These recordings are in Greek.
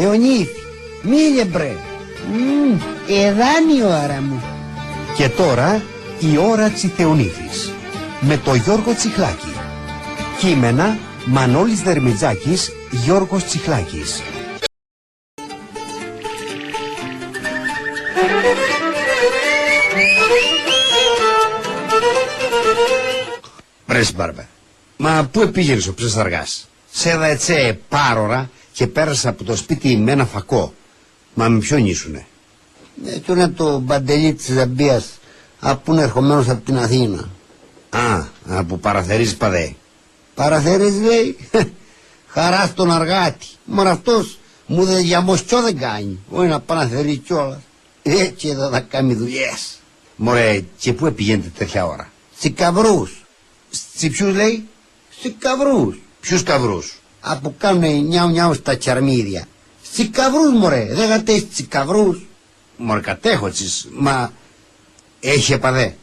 Θεονύφη, μίλε μπρε. Εδάνει η ώρα μου. Και τώρα η ώρα της Θεονύφης με το Γιώργο Τσιχλάκη. Κείμενα Μανώλης Δερμιτζάκης, Γιώργος Τσιχλάκης. Βρες Μπάρμπα, μα πού πήγαινες ο ψεσταργάς? Σέδα ετσέ πάρορα και πέρασα από το σπίτι με ένα φακό. Μα με ποιον ήσουνε? Του είναι το Μπαντελή της Ζαμπίας, που είναι ερχομένος από την Αθήνα. Α, που παραθερίζεις παδέ. Παραθερίζεις λέει, χαρά στον αργάτη. Μωρ αυτός μου δε διαμοστσό δεν κάνει, όχι να παραθερεί κιόλας. Έτσι εδώ θα κάνει δουλειές. Μωρέ, και πού πήγαινετε τέτοια ώρα? Στις καβρούς. Στις ποιους λέει? Στις καβρούς. Ποιους καβρούς? Από κάνουνε νιάου νιάου στα τσαρμίδια. Στις καβρούς μωρέ, δεν γατές στις καβρούς. Μωρέ κατέχω τσις, μα έχει παδέ.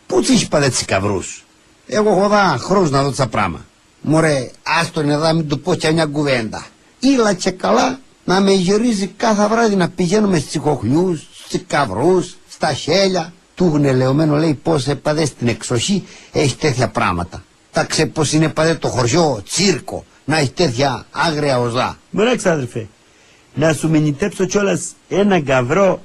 Πού τις παδέ τις καβρούς? Εγώ έχω δά χρόνους να δω τσα πράμα. Μωρέ, άστον εδώ μην του πω και μια κουβέντα. Ήλα και καλά να με γυρίζει κάθε βράδυ να πηγαίνουμε στις κοχλιούς, στις καβρούς, στα χέλια. Του έχουν ελαιωμένο λέει πως επαδέ στην εξοχή έχει τέτοια πράγματα. Τα ξέ πως είναι επαδέ το χωριό, τσίρκο, να έχει τέτοια άγρια οζά. Μωρέ ξάδερφε, να σου μηνυτέψω κιόλας ένα γκαβρό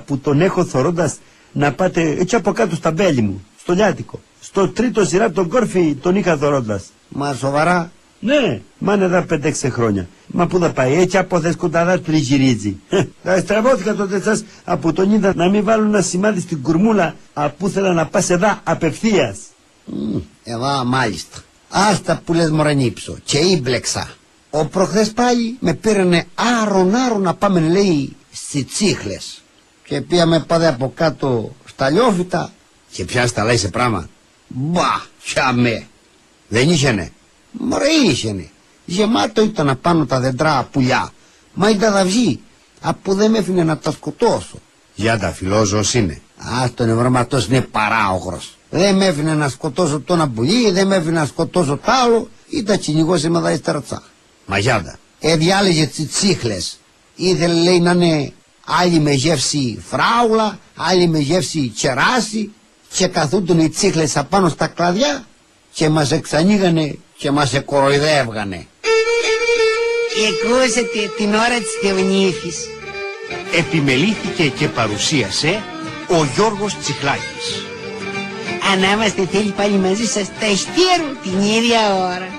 που τον έχω θωρώντας να πάτε έτσι από κάτω στα μπέλη μου, στο Λιάτικο. Στο τρίτο σειρά τον κόρφι τον είχα θωρώντας. Μα σοβαρά? Ναι, μάνε εδώ 5-6 χρόνια. Μα πού θα πάει, έτσι από θες κουταδάς τριγυρίζει. Στραβώθηκα τότε σας από τον είδα να μην βάλουν ένα σημάδι στην κουρμούλα που ήθελα να πας εδώ απευθείας. Εδώ μάλιστα. Άστα που λες μωρανίψω και ήμπλεξα. Ο προχθές πάλι με πήρανε άρον να πάμε λέει στις Τσίχλες. Και πήγαμε πάδε από κάτω στα Λιόφυτα. Και πια στα λέει σε πράμα? Μπα, χιαμέ. Δεν είχαινε? Μωρέ είχαινε. Γεμάτο ήταν απάνω τα δεντρά πουλιά. Μα η ταδαυζή, που δεν με έφυγε να τα σκοτώσω. Για τα φιλόζωος είναι. Τον ευρωματός είναι παράογρος. Δεν με έφυγε να σκοτώσω το ένα πουλί, δεν με έφυγε να σκοτώσω τ' άλλο, ή τα κυνηγώσει με τα στερτσά. Μα γιάντα. Διάλεγε τις Τσίχλες. Ήθελε λέει να είναι άλλοι με γεύση φράουλα, άλλοι με γεύση κεράσι, και καθούνταν οι Τσίχλες απάνω στα κλαδιά και μας εξανοίγανε και μας εκοροϊδεύγανε. Ακούσατε την ώρα της Θεονύφης. Επιμελήθηκε και παρουσίασε ο Γιώργος Τσιχλάκης. Αν είμαστε θέλει πάλι μαζί σας τα εστέρου την ίδια ώρα.